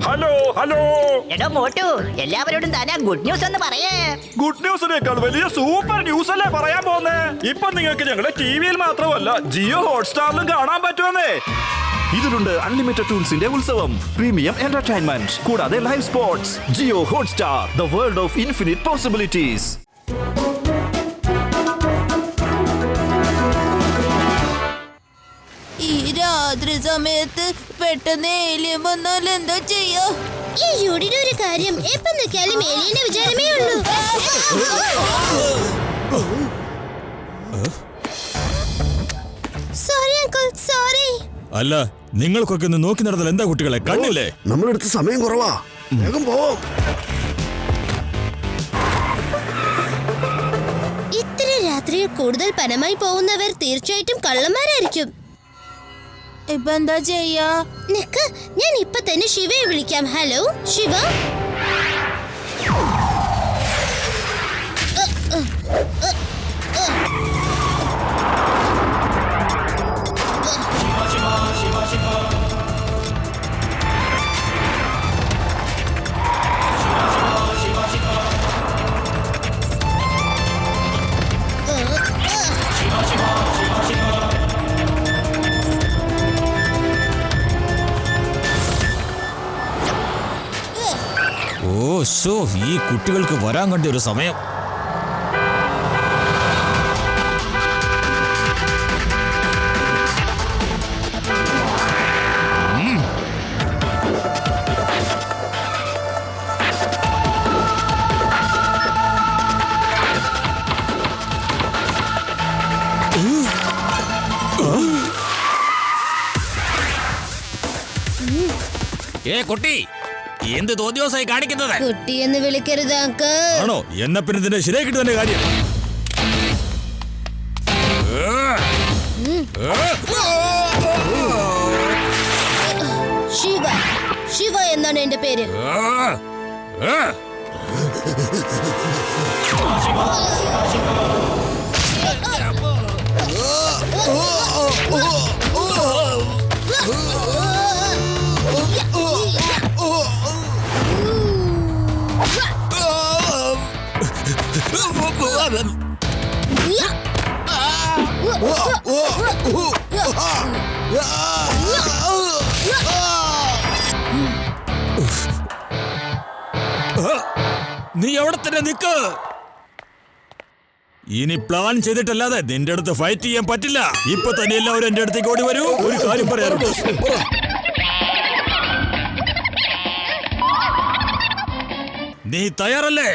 Hello hello. എടോ മോട്ടു, എല്ലാവരോടും Thana good news എന്ന് പറയേ. ഗുഡ് ന്യൂസിനേക്കാൾ വലിയ സൂപ്പർ ന്യൂസ് അല്ലേ പറയാൻ പോന്നേ. ഇപ്പൊ നിങ്ങൾക്ക് ഞങ്ങളുടെ ടിവിയിൽ മാത്രമല്ല ജിയോ ഹോട്ട്സ്റ്റാറിലും കാണാൻ പറ്റുമെന്നേ. ഇതിലുണ്ട് അൺലിമിറ്റഡ് ടൂൾസിന്റെ ഉത്സവം, പ്രീമിയം എന്റർടൈൻമെന്റ്, കൂടാതെ live sports. Jio Hotstar, the world of infinite possibilities. ഈ രാത്രി സമയത്ത് പെട്ടെന്ന് ഏലിയൻ വന്നാൽ എന്താ ചെയ്യാ? ഈ യൂടിയുടെ ഒരു കാര്യം എപ്പം നിൽക്കാലും ഏലിയന്റെ വിചാരമേ ഉള്ളൂ. Sorry uncle, sorry. അല്ല, നിങ്ങൾക്കൊക്കെ ഒന്ന് നോക്കി നടന്നാൽ എന്താ കുട്ടികളെ കണ്ടില്ലേ? നമ്മളെടുത്ത് സമയം കുറവാ, വേഗം പോവാം. ഇത്ര രാത്രിയിൽ കൂടുതൽ പണമായി പോകുന്നവർ തീർച്ചയായിട്ടും കള്ളന്മാരായിരിക്കും. ഇപ്പൊ എന്താ ചെയ്യാ? നിക്ക്, ഞാൻ ഇപ്പൊ തന്നെ ശിവയെ വിളിക്കാം. ഹലോ ശിവ. ഓ ശോ, ഈ കുട്ടികൾക്ക് വരാൻ കണ്ട ഒരു സമയം. കുട്ടി, എന്ത് തോന്നിയോസായി കാണിക്കുന്നത്? കുട്ടി എന്ന് വിളിക്കരുത് അങ്കിൾ. ആണോ? എന്നാ പിന്നെ ഇതിന്റെ ശരിയാക്കിട്ട് തന്നെ കാര്യം. ശിവ, ശിവ എന്നാണ് എന്റെ പേര്. നീ എവിടെ തന്നെ നിക്ക്. ഇനി പ്ലാൻ ചെയ്തിട്ടല്ലാതെ നിന്റെ അടുത്ത് ഫൈറ്റ് ചെയ്യാൻ പറ്റില്ല. ഇപ്പൊ തന്നെ എല്ലാവരും എന്റെ അടുത്തേക്ക് ഓടി വരൂ. ഒരു കാര്യം പറയാറുണ്ട്. നീ തയ്യാറല്ലേ?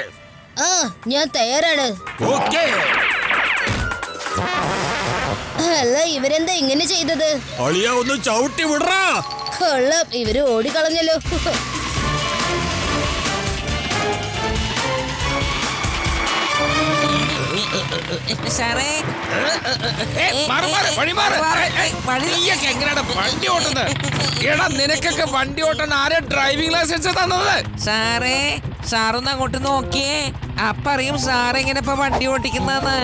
ആ, ഞാൻ തയ്യാറാണ്. ഓക്കേ. അല്ല, ഇവരെന്താ ഇങ്ങനെ ചെയ്തത്? അളിയ ഒന്ന് ചവിട്ടി വിടറാ. കൊള്ളാം, ഇവര് ഓടിക്കളഞ്ഞല്ലോ. സാറേ, എങ്ങനെയാണ് വണ്ടി ഓട്ടുന്നത്? എടാ, നിനക്കൊക്കെ വണ്ടി ഓട്ടാൻ ആരാ ഡ്രൈവിംഗ് ലൈസൻസ് തന്നത്? സാറേ, സാറൊന്ന് അങ്ങോട്ട് നോക്കിയേ. അപ്പറിയും സാറെങ്ങനെ ഇപ്പൊ വണ്ടി ഓട്ടിക്കുന്നെന്ന്.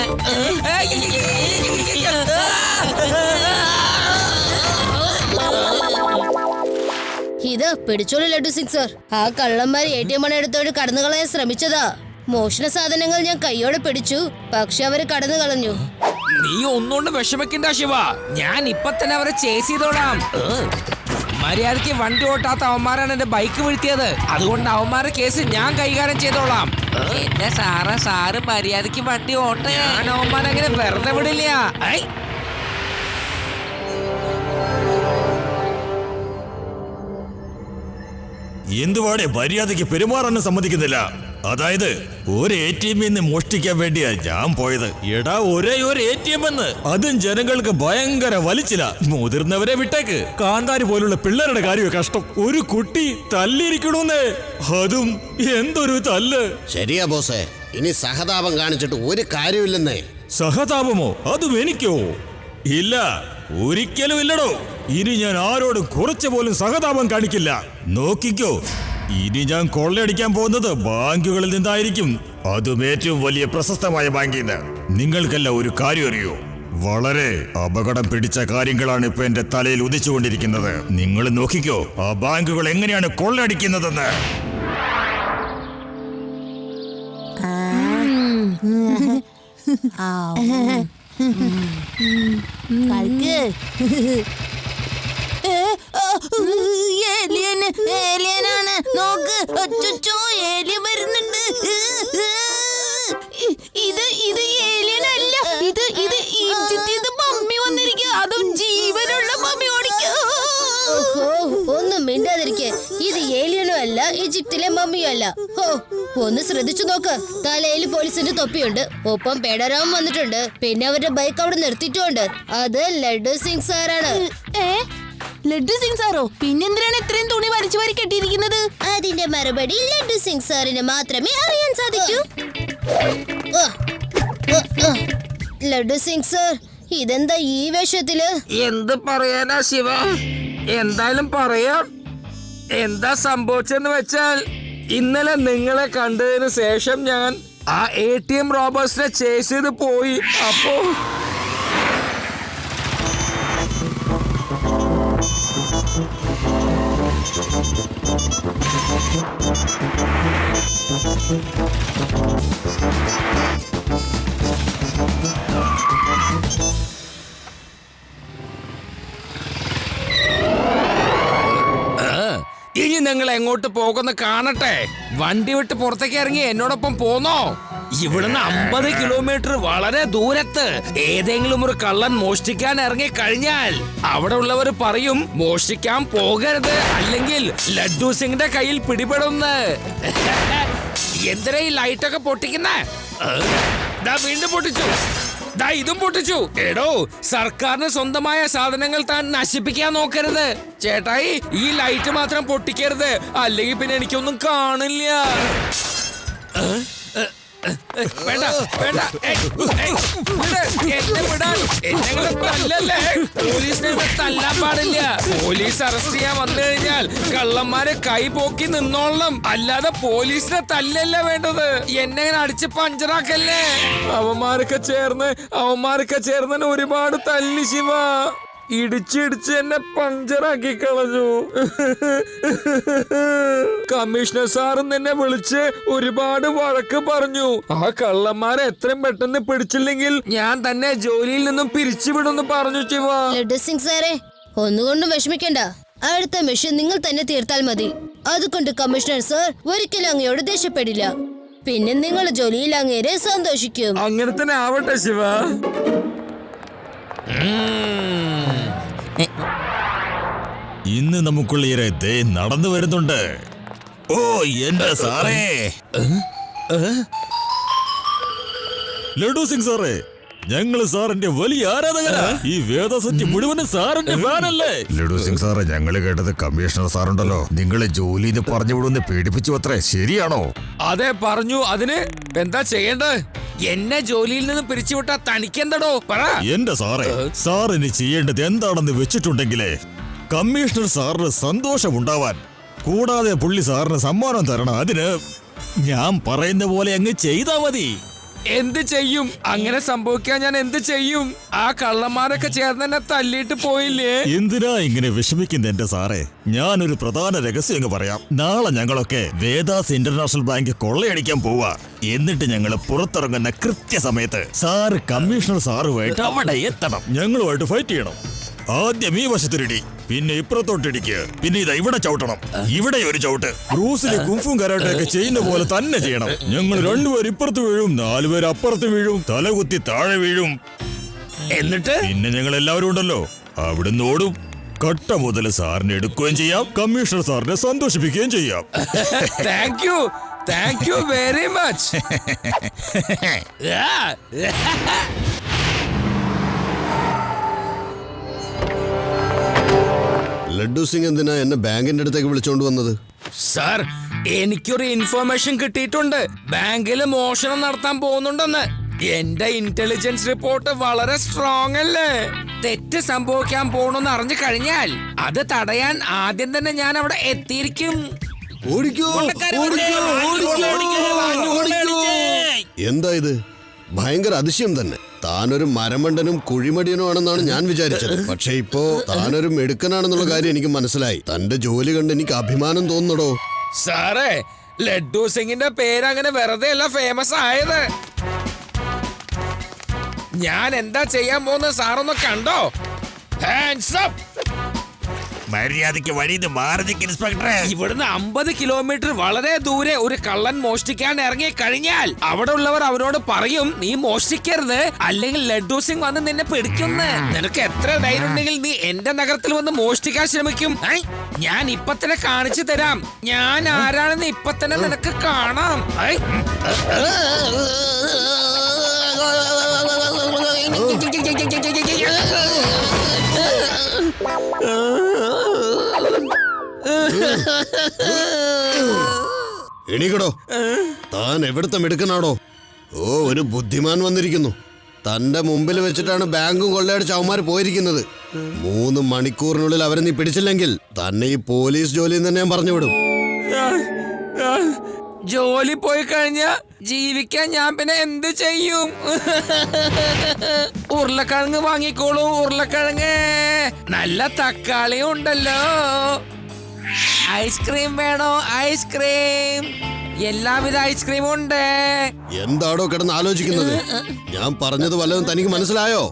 ഇത് പിടിച്ചോളൂ ലഡു സിംഗ് സർ. ആ കള്ളന്മാർ ATM പണം എടുത്തോണ്ട് കടന്നു കളയാൻ ശ്രമിച്ചതാ. മോഷണ സാധനങ്ങൾ ഞാൻ കൈയോടെ പിടിച്ചു, പക്ഷെ അവര് കടന്നു കളഞ്ഞു. നീ ഒന്നുകൊണ്ട് വിഷമിക്കണ്ട ശിവ, ഞാൻ ഇപ്പൊ തന്നെ അവരെ ചേസ് ചെയ്തോളാം. മര്യാദക്ക് വണ്ടി ഓട്ടാത്ത അവന്മാരാണ് എന്റെ ബൈക്ക് വീഴ്ത്തിയത്. അതുകൊണ്ട് അവന്മാരുടെ കേസ് ഞാൻ കൈകാര്യം ചെയ്തോളാം. എന്റെ സാറ് മര്യാദക്ക് വണ്ടി ഓട്ടേ. ഞാൻ അവന്മാരങ്ങനെ വെറുതെ വിടില്ല. എന്തുവാടെ മര്യാദയ്ക്ക് പെരുമാറാനും സമ്മതിക്കുന്നില്ല. അതായത് ഒരു ATM നിന്ന് മോഷ്ടിക്കാൻ വേണ്ടിയാ ഞാൻ പോയത്. എടാ, ഒരേ ഒരു ATM എന്ന്, അതും ജനങ്ങൾക്ക് ഭയങ്കര വലിച്ചില്ല. മുതിർന്നവരെ വിട്ടേക്ക്, കാന്താരി പോലുള്ള പിള്ളേരുടെ കാര്യം കഷ്ടം. ഒരു കുട്ടി തല്ലിയിരിക്കണമെന്നേ, അതും എന്തൊരു തല്ല്. ശരിയാ ബോസേ, ഇനി സഹതാപം കാണിച്ചിട്ട് ഒരു കാര്യമില്ലെന്നേ. സഹതാപമോ? അതും എനിക്കോ? ഇല്ല, ഒരിക്കലും ഇല്ലടോ. ഇനി ഞാൻ ആരോടും കുറച്ചു പോലും സഹതാപം കാണിക്കില്ല. നോക്കിക്കോ, ഇനി ഞാൻ കൊള്ളയടിക്കാൻ പോകുന്നത് ബാങ്കുകളിൽ നിന്നായിരിക്കും. അതും ഏറ്റവും വലിയ പ്രശസ്തമായ ബാങ്കിൽ നിന്ന്. നിങ്ങൾക്കല്ല ഒരു കാര്യം അറിയോ? വളരെ അപകടം പിടിച്ച കാര്യങ്ങളാണ് ഇപ്പൊ എന്റെ തലയിൽ ഉദിച്ചുകൊണ്ടിരിക്കുന്നത്. നിങ്ങൾ നോക്കിക്കോ ആ ബാങ്കുകൾ എങ്ങനെയാണ് കൊള്ളയടിക്കുന്നതെന്ന്. ഏലിയനാണ് നോക്ക്. അച്ചോ, ഏലിയൻ വരുന്നുണ്ട്. ഇത് ഏലിയൻ അല്ല, ഇത് ഈജിപ്തിൽ മമ്മി വന്നിരിക്കുക. അതും ജീവനുള്ള മമ്മി ഓടിക്കോ. ഒന്നും മിണ്ടാതിരിക്കെ. ഇത് ഏലിയനും അല്ല, ഈജിപ്തിലെ മമ്മിയും അല്ല. ഹോ, ഒന്ന് ശ്രദ്ധിച്ചു നോക്ക്. തലയിൽ പോലീസിന്റെ തൊപ്പിയുണ്ട്, ഒപ്പം പേടരാമൻ വന്നിട്ടുണ്ട്, പിന്നെ അവരുടെ ബൈക്ക് അവിടെ നിർത്തിയിട്ടുണ്ട്. അത് ലഡ്ഡു സിംഗ് സാറാണ്. ലഡ്ഡു സിംഗ് സാറോ? പിന്നെന്തിനാണ് ഇത്രയും തുണി വലിച്ചു വാരി കെട്ടിയിരിക്കുന്നത്? അതിന്റെ മറുപടി ലഡ്ഡു സിംഗ് സാറിന് മാത്രമേ അറിയാൻ സാധിക്കൂ. ലഡ്ഡു സിംഗ് സാർ, ഇതെന്താ ഈ വേഷത്തില്? എന്ത് പറയാനാ ശിവ, എന്തായാലും പറയാം. എന്താ സംഭവിച്ചെന്ന് വെച്ചാൽ, ഇന്നലെ നിങ്ങളെ കണ്ടതിന് ശേഷം ഞാൻ ആ ATM റോബേഴ്സിനെ ചേസ് ചെയ്ത് പോയി. അപ്പോ ഇനി നിങ്ങൾ എങ്ങോട്ട് പോകുന്ന കാണട്ടെ. വണ്ടി വിട്ട് പുറത്തേക്ക് ഇറങ്ങി എന്നോടൊപ്പം പോന്നോ? ഇവിടുന്ന് 50 കിലോമീറ്റർ വളരെ ദൂരത്ത് ഏതെങ്കിലും ഒരു കള്ളൻ മോഷ്ടിക്കാൻ ഇറങ്ങി കഴിഞ്ഞാൽ അവിടെ ഉള്ളവർ പറയും മോഷ്ടിക്കാൻ പോകരുത്, അല്ലെങ്കിൽ ലഡ്ഡു സിംഗിന്റെ കയ്യിൽ പിടിപെടുന്ന്. എന്തിനാ ഈ ലൈറ്റൊക്കെ പൊട്ടിക്കുന്നേ? വീണ്ടും പൊട്ടിച്ചു, ഇതും പൊട്ടിച്ചു. എടോ, സർക്കാരിന് സ്വന്തമായ സാധനങ്ങൾ താൻ നശിപ്പിക്കാൻ നോക്കരുത്. ചേട്ടായി, ഈ ലൈറ്റ് മാത്രം പൊട്ടിക്കരുത്, അല്ലെങ്കിൽ പിന്നെ എനിക്കൊന്നും കാണില്ല. വേണ്ട വേണ്ട, എന്നെ വിടാൻ. എന്നെ തല്ലല്ലേ. പോലീസിനെ തല്ലാൻ പാടില്ല. പോലീസ് അറസ്റ്റ് ചെയ്യാൻ വന്നു കഴിഞ്ഞാൽ കള്ളന്മാരെ കൈ പോക്കി നിന്നോളണം, അല്ലാതെ പോലീസിനെ തല്ലല്ല വേണ്ടത്. എന്നെ അടിച്ച് പഞ്ചറാക്കല്ലേ. അവന്മാരൊക്കെ ചേർന്ന് ഒരുപാട് തല്ലി ശിവ. ഇടിച്ചിടിച്ച് എന്നെ പഞ്ചറാക്കി കളഞ്ഞു. കമ്മീഷണർ സാറും എന്നെ വിളിച്ച് ഒരുപാട് വഴക്ക് പറഞ്ഞു. ആ കള്ളന്മാരെ എത്രയും പെട്ടെന്ന് പിടിച്ചില്ലെങ്കിൽ ഞാൻ തന്നെ ജോലിയിൽ നിന്നും പിരിച്ചുവിടുമെന്ന് പറഞ്ഞു ശിവ. ലഡ്ഡു സിംഗ് സാറേ, ഒന്നുകൊണ്ടും വിഷമിക്കണ്ട. അടുത്ത മിഷൻ നിങ്ങൾ തന്നെ തീർത്താൽ മതി. അതുകൊണ്ട് കമ്മീഷണർ സാർ ഒരിക്കലും അങ്ങയോട് ദേഷ്യപ്പെടില്ല. പിന്നെ നിങ്ങൾ ജോലിയിൽ അങ്ങേരെ സന്തോഷിക്കും. അങ്ങനെ തന്നെ ആവട്ടെ ശിവ. ഇന്ന് നമുക്കുള്ള ദേ നടന്നു വരുന്നുണ്ട്. ഓ എന്റെ സാറേ, ലഡ്ഡു സിംഗ് സാറേ, ഞങ്ങള് സാറിന്റെ വലിയ ആരാധകരാ. ഈ വേദസത്യം മുഴുവനും സാറിന്റെ ഫാനല്ലേ? ലഡ്ഡു സിംഗ് സാറേ, ഞങ്ങള് കേട്ടത് കമ്മീഷണർ സാറുണ്ടല്ലോ നിങ്ങളെ ജോലിന്ന് പറഞ്ഞു വിടുന്ന് പേടിപ്പിച്ചു അത്രേ, ശരിയാണോ? അതെ പറഞ്ഞു. അതിന് എന്താ ചെയ്യേണ്ടത്? എന്നെ ജോലിയിൽ നിന്ന് പിരിച്ചുവിട്ടാ തനിക്കെന്തടോ പറ. എന്റെ സാറേ, സാറിന് ചെയ്യേണ്ടത് എന്താണെന്ന് വെച്ചിട്ടുണ്ടെങ്കിലേ കമ്മീഷണർ സാറിന് സന്തോഷമുണ്ടാവാൻ, കൂടാതെ പുള്ളി സാറിന് സമ്മാനം തരണം. അതിന് ഞാൻ പറയുന്ന പോലെ അങ്ങ് ചെയ്താ മതി. എന്ത് ചെയ്യും? അങ്ങനെ സംഭവിക്കാൻ ഞാൻ എന്ത് ചെയ്യും? ആ കള്ളന്മാരൊക്കെ ചേർന്ന് എന്നെ തല്ലിയിട്ട് പോയില്ലേ? എന്തിനാ ഇങ്ങനെ വിഷമിക്കുന്ന എന്റെ സാറേ? ഞാനൊരു പ്രധാന രഹസ്യം അങ്ങ് പറയാം. നാളെ ഞങ്ങളൊക്കെ വേദാസ് ഇന്റർനാഷണൽ ബാങ്ക് കൊള്ളയടിക്കാൻ പോവാ. എന്നിട്ട് ഞങ്ങൾ പുറത്തിറങ്ങുന്ന കൃത്യസമയത്ത് സാറ് കമ്മീഷണർ സാറുമായിട്ട് അവിടെ എത്തണം. ഞങ്ങളുമായിട്ട് ഫൈറ്റ് ചെയ്യണം. ആദ്യം ഈ വശത്തിരിടി, പിന്നെ ഇപ്പുറത്തോട്ടിടിക്ക്, പിന്നെ ഇതാ ഇവിടെ ചവിട്ടണം, ഇവിടെ ഒരു ചവിട്ട്. ബ്രൂസിലെ കുംഫും കരാട്ടയൊക്കെ ചെയ്യുന്ന പോലെ തന്നെ ചെയ്യണം. ഞങ്ങൾ 2 പേർ ഇപ്പുറത്ത് വീഴും, 4 പേർ അപ്പുറത്ത് വീഴും, തലകുത്തി താഴെ വീഴും. എന്നിട്ട് പിന്നെ ഞങ്ങൾ എല്ലാവരും ഉണ്ടല്ലോ, അവിടുന്ന് ഓടും. കട്ട മുതൽ സാറിനെ എടുക്കുകയും ചെയ്യാം, കമ്മീഷണർ സാറിനെ സന്തോഷിപ്പിക്കുകയും ചെയ്യാം. Thank you very much. Laddu Singh എന്തിനാ എന്നെ ബാങ്കിന്റെ അടുത്തേക്ക് വിളിച്ചോണ്ട് വന്നത്? സാർ, എനിക്കൊരു ഇൻഫർമേഷൻ കിട്ടിയിട്ടുണ്ട്. ബാങ്കില് മോഷണം നടത്താൻ പോകുന്നുണ്ടെന്ന്. എന്റെ ഇന്റലിജൻസ് റിപ്പോർട്ട് വളരെ സ്ട്രോങ് അല്ലേ? തെറ്റ് സംഭവിക്കാൻ പോണെന്ന് അറിഞ്ഞു കഴിഞ്ഞാൽ അത് തടയാൻ ആദ്യം തന്നെ ഞാൻ അവിടെ എത്തിയിരിക്കും. എന്താ ഇത്? ഭയങ്കര അതിശയം തന്നെ. താനൊരു മരമണ്ടനും കുഴിമടിയനും ആണെന്നാണ് ഞാൻ വിചാരിച്ചത്. പക്ഷെ ഇപ്പോ താനൊരു മിടുക്കനാണെന്നുള്ള കാര്യം എനിക്ക് മനസ്സിലായി. തന്റെ ജോലി കണ്ട് എനിക്ക് അഭിമാനം തോന്നുന്നടോ. സാറേ, ലഡ്ഡു സിംഗിന്റെ പേര് അങ്ങനെ വെറുതെ അല്ല ഫേമസ് ആയത്. ഞാൻ എന്താ ചെയ്യാൻ പോകുന്നത് സാറൊന്ന് കണ്ടോ? Hands up. മര്യാദയ്ക്ക് വഴിന്ന് മാറി നിൽക്ക് ഇൻസ്പെക്ടറെ. ഇവിടുന്ന് 50 കിലോമീറ്റർ വളരെ ദൂരെ ഒരു കള്ളൻ മോഷ്ടിക്കാൻ ഇറങ്ങി കഴിഞ്ഞാൽ അവിടെ ഉള്ളവർ അവരോട് പറയും, നീ മോഷ്ടിക്കരുത്, അല്ലെങ്കിൽ ലഡ്ഡു സിംഗ് വന്ന് നിന്നെ പിടിക്കുന്ന്. നിനക്ക് എത്ര ധൈര്യം ഉണ്ടെങ്കിൽ നീ എന്റെ നഗരത്തിൽ വന്ന് മോഷ്ടിക്കാൻ ശ്രമിക്കും? ഞാൻ ഇപ്പൊ തന്നെ കാണിച്ചു തരാം. ഞാൻ ആരാണെന്ന് ഇപ്പൊ തന്നെ നിനക്ക് കാണാം. എണീക്കടോ. താൻ എവിടുത്തെ മിടുക്കനാടോ? ഓ, ഒരു ബുദ്ധിമാൻ വന്നിരിക്കുന്നു. തന്റെ മുമ്പിൽ വെച്ചിട്ടാണ് ബാങ്കും കൊള്ളയടിച്ച് അവന്മാർ പോയിരിക്കുന്നത്. 3 മണിക്കൂറിനുള്ളിൽ അവരെ നീ പിടിച്ചില്ലെങ്കിൽ തന്നെ ഈ പോലീസ് ജോലിയിൽ തന്നെ ഞാൻ പറഞ്ഞുവിടും. ജോലി പോയി കഴിഞ്ഞാ ജീവിക്കാൻ ഞാൻ പിന്നെ എന്ത് ചെയ്യും? ഉരുളക്കിഴങ്ങ് വാങ്ങിക്കോളൂ, ഉരുളക്കിഴങ്ങ്. നല്ല തക്കാളി ഉണ്ടല്ലോ. ഐസ്ക്രീം വേണോ? ഐസ്ക്രീം. എല്ലാവിധ ഐസ്ക്രീമും ഉണ്ട്. എന്താടോ കിടന്ന് ആലോചിക്കുന്നത്? ഞാൻ പറഞ്ഞത് വല്ലതും തനിക്ക് മനസ്സിലായോ?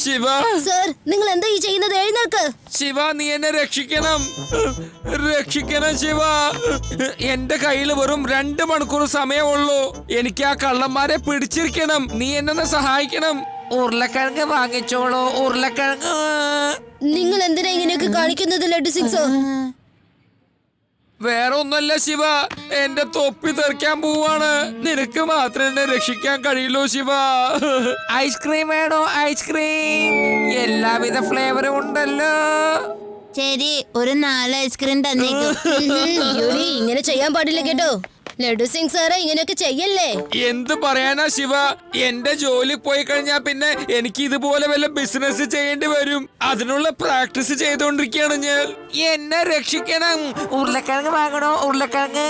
ശിവ, സർ, നിങ്ങൾ എന്താ ഈ ചെയ്യുന്നത്? എഴുന്നേൽക്ക്. ശിവ, നീ എന്നെ രക്ഷിക്കണം, രക്ഷിക്കണം ശിവ. എന്റെ കയ്യിൽ വെറും 2 മണിക്കൂർ സമയമുള്ളൂ. എനിക്ക് ആ കള്ളന്മാരെ പിടിച്ചിരിക്കണം. നീ എന്നെ സഹായിക്കണം. ഉരുളക്കിഴങ്ങ് വാങ്ങിച്ചോളൂ, ഉരുളക്കിഴങ്ങ്. നിങ്ങൾ എന്തിനാ ഇങ്ങനെയൊക്കെ കാണിക്കുന്നത് ലഡ്ഡു സിംഗ് സർ? വേറെ ഒന്നല്ല ശിവ, എന്റെ തൊപ്പി തെറിക്കാൻ പോവാണ്. നിനക്ക് മാത്രമേ എന്നെ രക്ഷിക്കാൻ കഴിയുള്ളൂ ശിവ. ഐസ്ക്രീം വേണോ? ഐസ്ക്രീം. എല്ലാവിധ ഫ്ലേവറും ഉണ്ടല്ലോ. ശരി, ഒരു 4 ഐസ്ക്രീം തന്നേക്കും. യൂരി, ഇങ്ങനെ ചെയ്യാൻ പാടില്ല കേട്ടോ. ലഡ്ഡു സിംഗ് സാറേ, ഇങ്ങനെയൊക്കെ ചെയ്യല്ലേ. എന്ത് പറയാനാ ശിവ, എന്റെ ജോലി പോയി കഴിഞ്ഞാ പിന്നെ എനിക്ക് ഇതുപോലെ വല്ല ബിസിനസ് ചെയ്യേണ്ടി വരും. അതിനുള്ള പ്രാക്ടീസ് ചെയ്തോണ്ടിരിക്കുകയാണ് ഞാൻ. എന്നെ രക്ഷിക്കണം. ഉരുളക്കിഴങ്ങ് വാങ്ങണോ? ഉരുളക്കിഴങ്ങ്.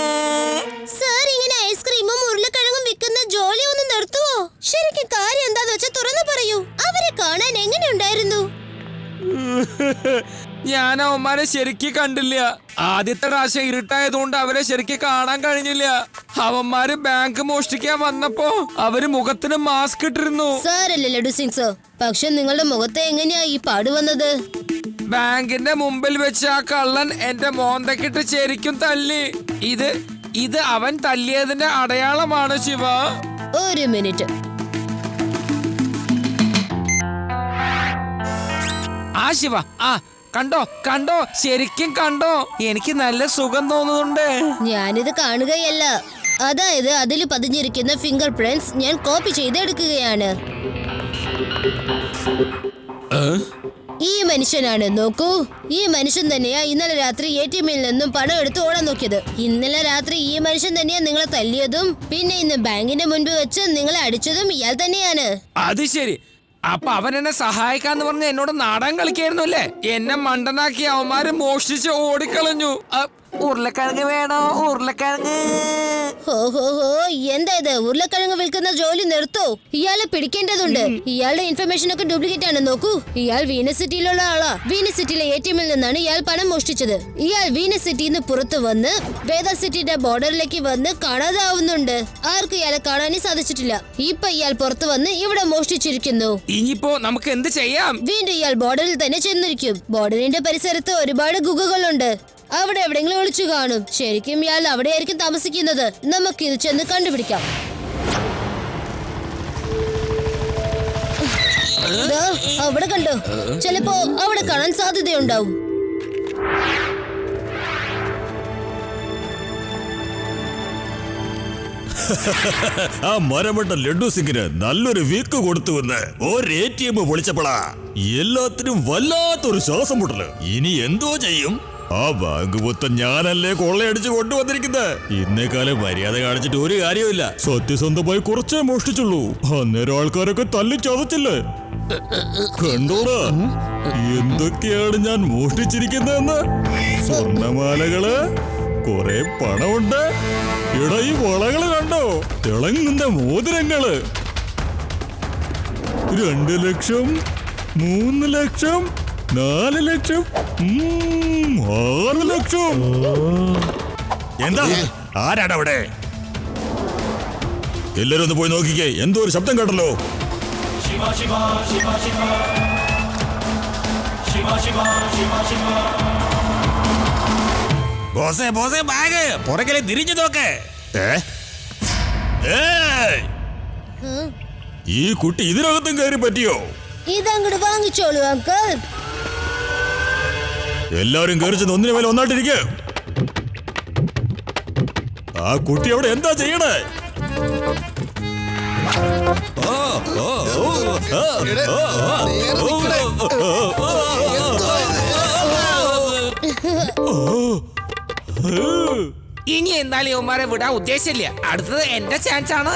സാർ, ഇങ്ങനെ ഐസ്ക്രീമും ഉരുളക്കിഴങ്ങും വിൽക്കുന്ന ജോലി ഒന്ന് നിർത്തുവോ? ശരിക്കും കാര്യം എന്താന്ന് വെച്ചാൽ തുറന്നു പറയൂ. അവരെ കാണാൻ എങ്ങനെയുണ്ടായിരുന്നു? ഞാൻ അവന്മാരെ ശരിക്ക് കണ്ടില്ല. ആദ്യത്തെ പ്രാവശ്യം ഇരുട്ടായതുകൊണ്ട് അവരെ ശരിക്ക് കാണാൻ കഴിഞ്ഞില്ല. അവന്മാര് ബാങ്ക് മോഷ്ടിക്കാൻ വന്നപ്പോ അവര് മുഖത്തിന് മാസ്ക് ഇട്ടിരുന്നു. സാരല്ലേ ലഡ്ഡു സിംഗ് സർ, പക്ഷെ നിങ്ങളുടെ മുഖത്ത് എങ്ങനെയാ ഈ പാട് വന്നത്? ബാങ്കിന്റെ മുമ്പിൽ വെച്ച് ആ കള്ളൻ എന്റെ മോന്തക്കിട്ട് ശരിക്കും തല്ലി. ഇത് അവൻ തല്ലിയതിന്റെ അടയാളമാണ് ശിവ. ഒരു മിനിറ്റ്. ആ ശിവ, ആ കണ്ടോ കണ്ടോ, ശരിക്കും കണ്ടോ? എനിക്ക് നല്ല സുഖം തോന്നുന്നുണ്ട്. ഞാനിത് കാണുകയല്ല, അതായത് അതിൽ പതിഞ്ഞിരിക്കുന്ന ഫിംഗർ പ്രിന്റ്സ് ഞാൻ കോപ്പി ചെയ്തെടുക്കുകയാണ്. ഈ മനുഷ്യനാണ്, നോക്കൂ. ഈ മനുഷ്യൻ തന്നെയാ ഇന്നലെ രാത്രി ATM-ൽ നിന്നും പണം എടുത്ത് ഓടാൻ നോക്കിയത്. ഇന്നലെ രാത്രി ഈ മനുഷ്യൻ തന്നെയാ നിങ്ങളെ തല്ലിയതും പിന്നെ ഇന്ന് ബാങ്കിന്റെ മുൻപിൽ വെച്ച് നിങ്ങളെ അടിച്ചതും ഇയാൾ തന്നെയാണ്. അത് ശരി. അപ്പൊ അവൻ എന്നെ സഹായിക്കാന്ന് പറഞ്ഞ് എന്നോട് നാടകം കളിക്കായിരുന്നു അല്ലേ? എന്നെ മണ്ടനാക്കി അവന്മാര് മോഷ്ടിച്ച് ഓടിക്കളഞ്ഞു. ഉരുളക്കിഴങ്ങ് വേണോ? ഉരുളക്കിഴങ്ങ്. ഹോ, എന്താ ഇത്? ഉരുളക്കിഴങ്ങ് വിൽക്കുന്ന ജോലി നിർത്തോ. ഇയാളെ പിടിക്കേണ്ടതുണ്ട്. ഇയാളുടെ ഇൻഫർമേഷൻ ഒക്കെ ഡ്യൂപ്ലിക്കേറ്റ് ആണ്. നോക്കൂ, ഇയാൾ വീനസ് സിറ്റിയിലുള്ള ആളാ. വീനസ് സിറ്റിയിലെ ATM-ൽ നിന്നാണ് ഇയാൾ പണം മോഷ്ടിച്ചത്. ഇയാൾ വീനസ് സിറ്റിന്ന് പുറത്തു വന്ന് വേദ സിറ്റിയുടെ ബോർഡറിലേക്ക് വന്ന് കാണാതാവുന്നുണ്ട്. ആർക്കും ഇയാളെ കാണാനേ സാധിച്ചിട്ടില്ല. ഇപ്പൊ ഇയാൾ പുറത്തു വന്ന് ഇവിടെ മോഷ്ടിച്ചിരിക്കുന്നു. ഇനിയിപ്പോ നമുക്ക് എന്ത് ചെയ്യാം? വീണ്ടും ഇയാൾ ബോർഡറിൽ തന്നെ ചെന്നിരിക്കും. ബോർഡറിന്റെ പരിസരത്ത് ഒരുപാട് ഗുഹകളുണ്ട്. അവിടെ എവിടെയെങ്കിലും ഒളിച്ചു കാണും. ശരിക്കും ഇയാൾ അവിടെയായിരിക്കും താമസിക്കുന്നത്. നമുക്കിത് ചെന്ന് കണ്ടുപിടിക്കാം. അവിടെ കണ്ടോ? ചിലപ്പോ അവിടെ കാണാൻ സാധ്യതയുണ്ടാവും. ആ മരമട്ട ലഡ്ഡു സിംഗിന് നല്ലൊരു വീക്ക് കൊടുത്തുവെന്ന് ഒരു ATM പൊളിച്ചപ്പോളാ എല്ലാത്തിനും വല്ലാത്തൊരു ശ്വാസം മുട്ടല്. ഇനി എന്തോ ചെയ്യും? ആ ബാങ്ക് മൊത്തം ഞാനല്ലേ കൊള്ളയടിച്ച് കൊണ്ടുവന്നിരിക്കുന്നത്. ഇന്നേക്കാലം മര്യാദ കാണിച്ചിട്ട് ഒരു കാര്യമില്ല. സത്യസന്ധമായി കുറച്ചേ മോഷ്ടിച്ചുള്ളൂ. അന്നേരം ആൾക്കാരൊക്കെ തല്ലി ചതച്ചില്ലേ? കണ്ടോടാ. എന്തൊക്കെയാണ് ഞാൻ മോഷ്ടിച്ചിരിക്കുന്നതെന്ന്? സ്വർണമാലകള്, കുറെ പണമുണ്ട്. എടാ ഈ വളകള് കണ്ടോ? തിളങ്ങുന്ന മോതിരങ്ങള്. 2 ലക്ഷം, 3 ലക്ഷം, 4 ലക്ഷം, 6 ലക്ഷം. എന്താ? ആരാണ് അവിടെ? എല്ലാരും ഒന്ന് പോയി നോക്കിക്കേ. എന്തോ ഒരു ശബ്ദം കേട്ടല്ലോ. ബോസേ ബോസേ ബാഗ് പുറകിലെ തിരിഞ്ഞു നോക്ക്. ഈ കുട്ടി ഇതിനകത്തും കയറി പറ്റിയോ? ഇതങ്ങോട്ട് വാങ്ങിച്ചോളൂ അങ്കിൾ. എല്ലാരും കയറി ചെന്ന് ഒന്നിനു മേലെ ഒന്നായിട്ടിരിക്കുക. ആ കുട്ടി അവിടെ എന്താ ചെയ്യണേ? ഇനി എന്നാലും ഇവന്മാരെ വിടാൻ ഉദ്ദേശമില്ല. അടുത്തത് എന്റെ ചാൻസ് ആണ്.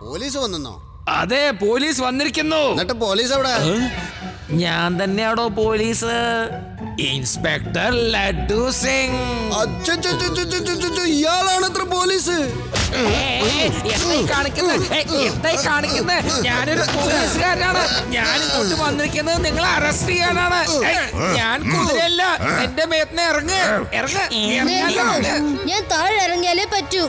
പോലീസ് വന്നോ? അതെ, പോലീസ് വന്നിരിക്കുന്നു. എന്നിട്ട് പോലീസ് എവിടെ? ഞാൻ തന്നെയാണോ പോലീസ്? ഇൻസ്പെക്ടർ ലഡ്ഡു സിംഗ്. ഇയാളാണത്ര പോലീസ്? എന്തായി കാണിക്കുന്നത്? ഞാനൊരു പോലീസുകാരനാണ്. ഞാൻ ഇങ്ങോട്ട് വന്നിരിക്കുന്നത് നിങ്ങളെ അറസ്റ്റ് ചെയ്യാനാണ്. ഞാൻ കുതിരയല്ല. എന്റെ മേത്തിന് ഇറങ്ങ്. ഞാൻ താഴെ ഇറങ്ങിയാലേ പറ്റൂ.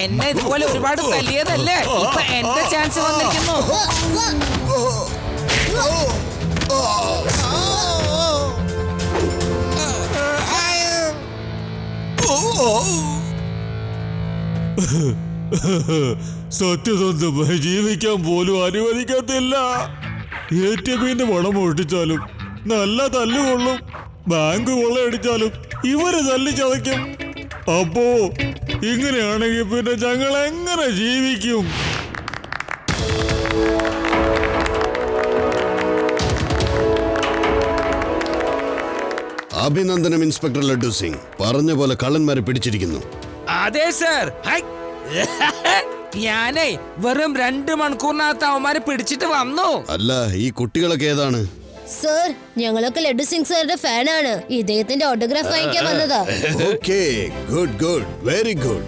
എന്നെ ഇതുപോലെ ഒരുപാട് തല്ലിയതല്ലേ? ഇപ്പൊ എന്റെ ചാൻസ് വന്നിരിക്കുന്നു. സത്യസന്ധമായി ജീവിക്കാൻ പോലും അനുവദിക്കത്തില്ല. ATMന്റെ പണം മോഷ്ടിച്ചാലും നല്ല തല്ലുകൊള്ളും. ബാങ്ക് കൊള്ളയടിച്ചാലും ഇവര് തല്ലി ചതയ്ക്കും. അപ്പോ ഇങ്ങനെയാണെങ്കിൽ പിന്നെ ഞങ്ങൾ എങ്ങനെ ജീവിക്കും? അഭിനന്ദനം ഇൻസ്പെക്ടർ ലഡ്ഡു സിംഗ്. പറഞ്ഞ പോലെ കള്ളന്മാരെ പിടിച്ചിരിക്കുന്നു. അതെ സർ. ഞാനേ വെറും 2 മണിക്കൂറിനകത്ത് അവന്മാരെ പിടിച്ചിട്ട് വന്നു. അല്ല, ഈ കുട്ടികളൊക്കെ ഏതാണ്? സർ, ഞങ്ങളൊക്കെ ലഡ്ഡു സിംഗ് സാറിന്റെ ഫാനാണ്. ഇദ്ദേഹത്തിന്റെ ഓട്ടോഗ്രാഫ് വാങ്ങിക്കാൻ വന്നതാ. Okay, good good, very good.